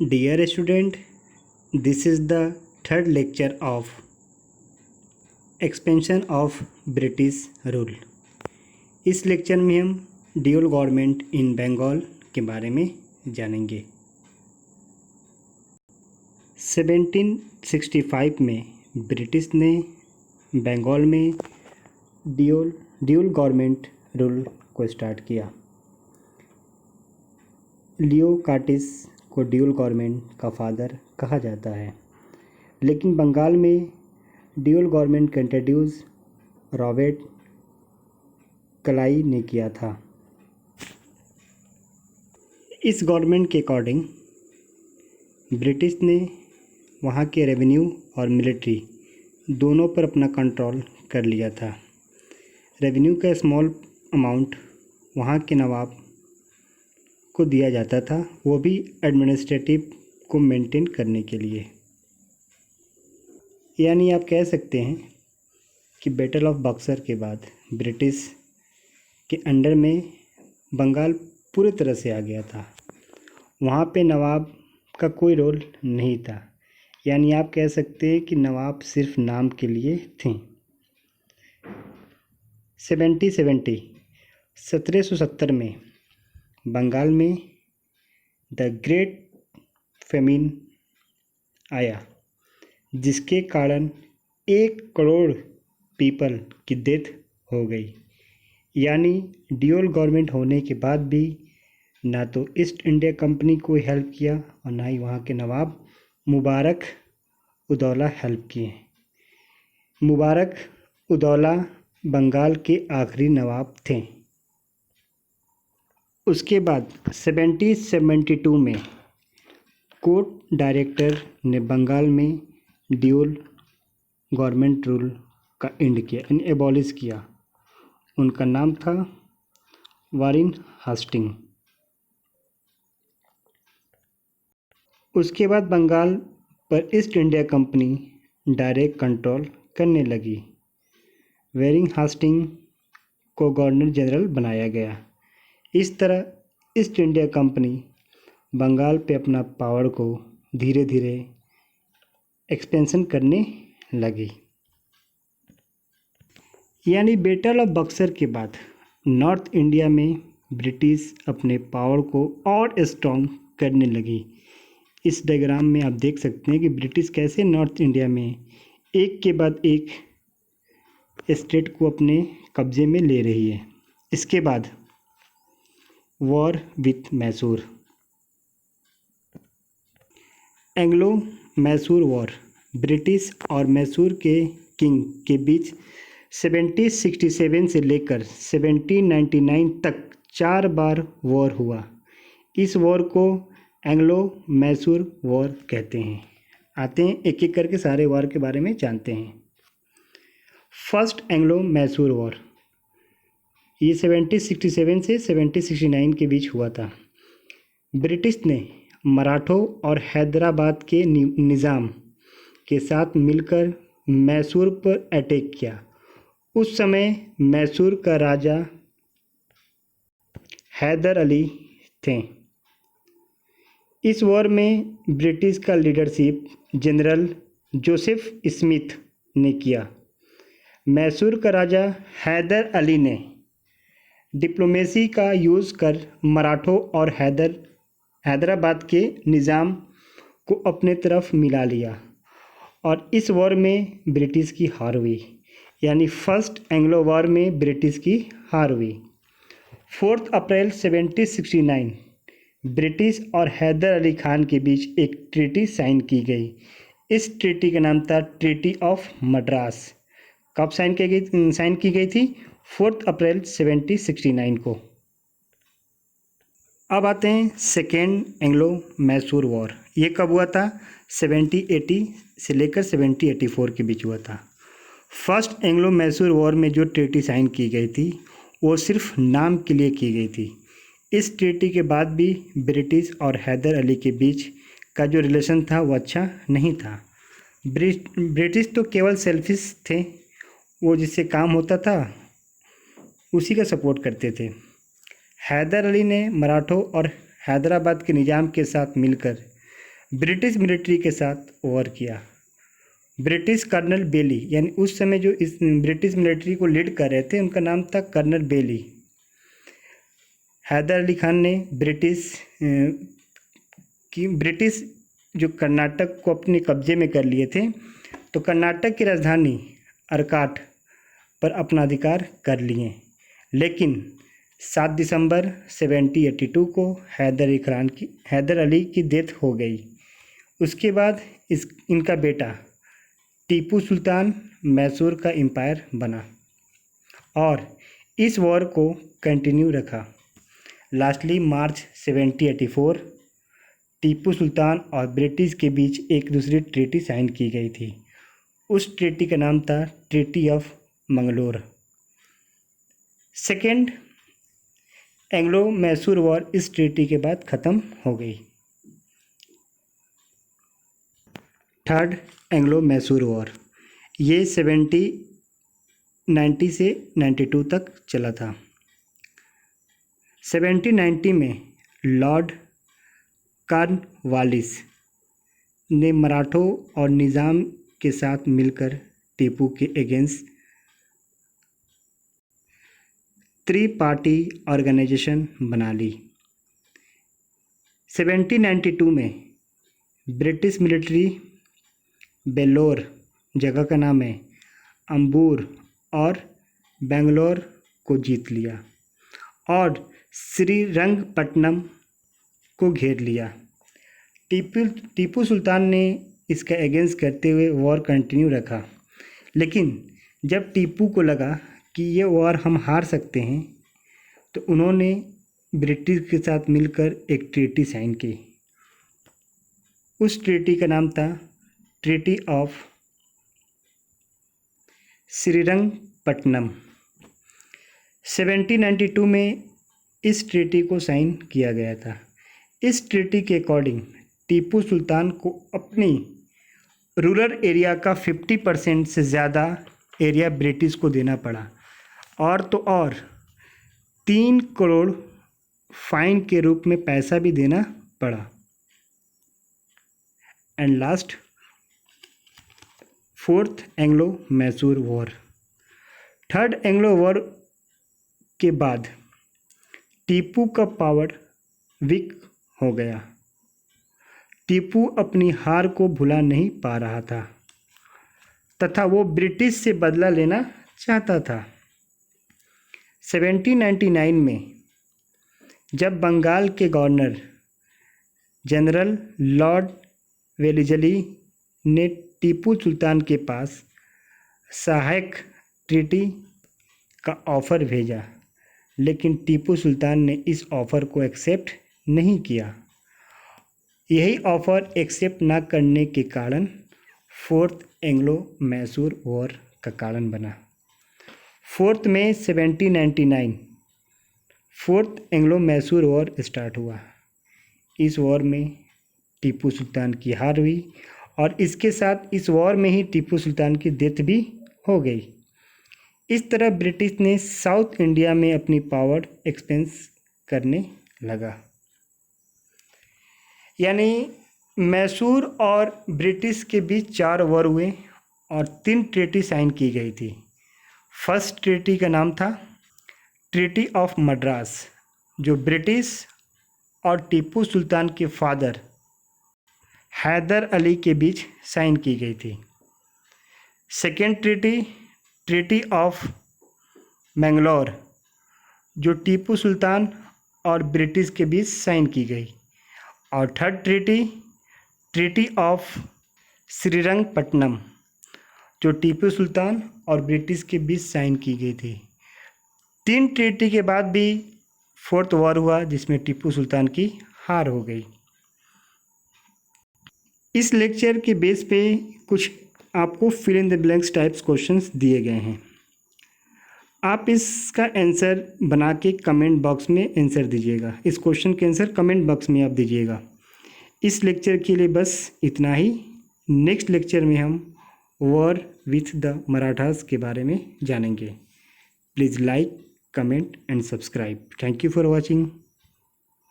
Dear student, this is the third lecture of expansion of British rule. इस lecture में हम dual government in Bengal के बारे में जानेंगे। 1765 में ब्रिटिश ने बंगाल में ड्यूल गवर्नमेंट रूल को स्टार्ट किया। लियो कार्टिस को ड्यूल गवर्नमेंट का फादर कहा जाता है, लेकिन बंगाल में ड्यूल गवर्नमेंट का इंट्रोड्यूस रॉबर्ट क्लाई ने किया था। इस गवर्नमेंट के अकॉर्डिंग ब्रिटिश ने वहाँ के रेवेन्यू और मिलिट्री दोनों पर अपना कंट्रोल कर लिया था। रेवेन्यू का स्मॉल अमाउंट वहाँ के नवाब को दिया जाता था, वो भी एडमिनिस्ट्रेटिव को मेंटेन करने के लिए। यानी आप कह सकते हैं कि बैटल ऑफ बक्सर के बाद ब्रिटिश के अंडर में बंगाल पूरी तरह से आ गया था। वहाँ पे नवाब का कोई रोल नहीं था। यानी आप कह सकते हैं कि नवाब सिर्फ नाम के लिए थे। 1770 में बंगाल में द ग्रेट फेमिन आया, जिसके कारण 1 करोड़ पीपल की डेथ हो गई। यानी ड्यूल गवर्नमेंट होने के बाद भी ना तो ईस्ट इंडिया कंपनी को हेल्प किया और ना ही वहाँ के नवाब मुबारक उदौला हेल्प किए। मुबारक उदौला बंगाल के आखिरी नवाब थे। उसके बाद 1772 में कोर्ट डायरेक्टर ने बंगाल में ड्यूल गवर्नमेंट रूल का एंड किया, यानी एबॉलिश किया। उनका नाम था वारेन हास्टिंग। उसके बाद बंगाल पर east India company direct control करने लगी। वारेन हास्टिंग को गवर्नर जनरल बनाया गया। इस तरह ईस्ट इंडिया कंपनी बंगाल पे अपना पावर को धीरे धीरे एक्सपेंशन करने लगी। यानी बैटल ऑफ बक्सर के बाद नॉर्थ इंडिया में ब्रिटिश अपने पावर को और स्ट्रॉन्ग करने लगी। इस डायग्राम में आप देख सकते हैं कि ब्रिटिश कैसे नॉर्थ इंडिया में एक के बाद एक स्टेट को अपने कब्जे में ले रही है। इसके बाद war with Mysore, Anglo Mysore war, British और मैसूर के किंग के बीच 1767 से लेकर 1799 तक 4 बार वॉर हुआ। इस वॉर को एंग्लो मैसूर वॉर कहते हैं। आते हैं एक एक करके सारे वॉर के बारे में जानते हैं। फर्स्ट एंग्लो मैसूर वॉर, ये 1767 से 1769 के बीच हुआ था। ब्रिटिश ने मराठों और हैदराबाद के निज़ाम के साथ मिलकर मैसूर पर अटैक किया। उस समय मैसूर का राजा हैदर अली थे। इस वॉर में ब्रिटिश का लीडरशिप जनरल जोसेफ स्मिथ ने किया। मैसूर का राजा हैदर अली ने डिप्लोमेसी का यूज़ कर मराठों और हैदराबाद के निज़ाम को अपने तरफ मिला लिया और इस वॉर में ब्रिटिश की हार हुई। यानी फर्स्ट एंग्लो वॉर में ब्रिटिश की हार हुई। 4 अप्रैल 1769 ब्रिटिश और हैदर अली खान के बीच एक ट्रीटी साइन की गई। इस ट्रीटी का नाम था ट्रीटी ऑफ मद्रास। कब साइन की गई थी? 4 अप्रैल 1769 को। अब आते हैं सेकेंड एंग्लो मैसूर वॉर। ये कब हुआ था? 1780 से लेकर 1784 के बीच हुआ था। फर्स्ट एंग्लो मैसूर वॉर में जो ट्रीटी साइन की गई थी वो सिर्फ नाम के लिए की गई थी। इस ट्रीटी के बाद भी ब्रिटिश और हैदर अली के बीच का जो रिलेशन था वो अच्छा नहीं था। ब्रिटिश तो केवल सेल्फिश थे, वो जिससे काम होता था उसी का सपोर्ट करते थे। हैदर अली ने मराठों और हैदराबाद के निज़ाम के साथ मिलकर ब्रिटिश मिलिट्री के साथ वॉर किया। ब्रिटिश कर्नल बेली, यानी उस समय जो इस ब्रिटिश मिलिट्री को लीड कर रहे थे उनका नाम था कर्नल बेली। हैदर अली खान ने ब्रिटिश जो कर्नाटक को अपने कब्जे में कर लिए थे, तो कर्नाटक की राजधानी अरकाट पर अपना अधिकार कर लिए। लेकिन 7 दिसंबर 1782 को हैदर अली की डेथ हो गई। उसके बाद इनका बेटा टीपू सुल्तान मैसूर का एम्पायर बना और इस वॉर को कंटिन्यू रखा। लास्टली मार्च 1784 टीपू सुल्तान और ब्रिटिश के बीच एक दूसरी ट्रीटी साइन की गई थी। उस ट्रीटी का नाम था treaty of Mangalore. Second Anglo Mysore war इस ट्रीटी के बाद ख़त्म हो गई। थर्ड एंग्लो मैसूर वॉर, ये 1790 से 92 तक चला था। 1790 में लॉर्ड कॉर्नवालिस ने मराठों और निज़ाम के साथ मिलकर टीपू के अगेंस्ट त्रिपार्टी ऑर्गेनाइजेशन बना ली। 1792 में ब्रिटिश मिलिट्री बेल्लोर, जगह का नाम है, अम्बूर और बेंगलोर को जीत लिया और श्रीरंगपट्टनम को घेर लिया। टीपू सुल्तान ने इसका अगेंस्ट करते हुए वॉर कंटिन्यू रखा, लेकिन जब टीपू को लगा कि ये वॉर हम हार सकते हैं, तो उन्होंने ब्रिटिश के साथ मिलकर एक ट्रीटी साइन की। उस ट्रीटी का नाम था ट्रीटी ऑफ श्रीरंगपट्टनम। 1792 में इस ट्रीटी को साइन किया गया था। इस ट्रीटी के अकॉर्डिंग टीपू सुल्तान को अपनी रूरल एरिया का 50% से ज़्यादा एरिया ब्रिटिश को देना पड़ा और 3 करोड़ फाइन के रूप में पैसा भी देना पड़ा। And last, fourth Anglo Mysore war. Third Anglo war के बाद टीपू का पावर वीक हो गया। टीपू अपनी हार को भुला नहीं पा रहा था तथा वो ब्रिटिश से बदला लेना चाहता था। 1799 में जब बंगाल के गवर्नर जनरल लॉर्ड वेलिजली ने टीपू सुल्तान के पास सहायक ट्रीटी का ऑफ़र भेजा, लेकिन टीपू सुल्तान ने इस ऑफ़र को एक्सेप्ट नहीं किया। यही ऑफ़र एक्सेप्ट ना करने के कारण फोर्थ एंग्लो मैसूर वॉर का कारण बना। 4 मई 1799 fourth Anglo Mysore war start हुआ। इस वॉर में टीपू सुल्तान की हार हुई और इसके साथ इस वॉर में ही टीपू सुल्तान की डेथ भी हो गई। इस तरह ब्रिटिश ने साउथ इंडिया में अपनी पावर एक्सपेंस करने लगा। यानी मैसूर और ब्रिटिश के बीच 4 वॉर हुए और 3 ट्रीटी साइन की गई थी। फर्स्ट ट्रीटी का नाम था ट्रीटी ऑफ मद्रास, जो ब्रिटिश और टीपू सुल्तान के फादर हैदर अली के बीच साइन की गई थी। सेकेंड ट्रीटी ऑफ मैंगलोर, जो टीपू सुल्तान और ब्रिटिश के बीच साइन की गई। और थर्ड ट्रीटी ऑफ श्रीरंगपट्टनम, जो टीपू सुल्तान और ब्रिटिश के बीच साइन की गई थी। 3 ट्रीटी के बाद भी फोर्थ वॉर हुआ, जिसमें टीपू सुल्तान की हार हो गई। इस लेक्चर के बेस पे कुछ आपको fill in the blanks types questions दिए गए हैं। आप इसका आंसर बना के कमेंट बॉक्स में आंसर दीजिएगा। इस क्वेश्चन के आंसर कमेंट बॉक्स में आप दीजिएगा। इस लेक्चर के लिए बस इतना ही। नेक्स्ट लेक्चर में हम वॉर विथ द मराठास के बारे में जानेंगे। Please like, comment and subscribe. Thank you for watching.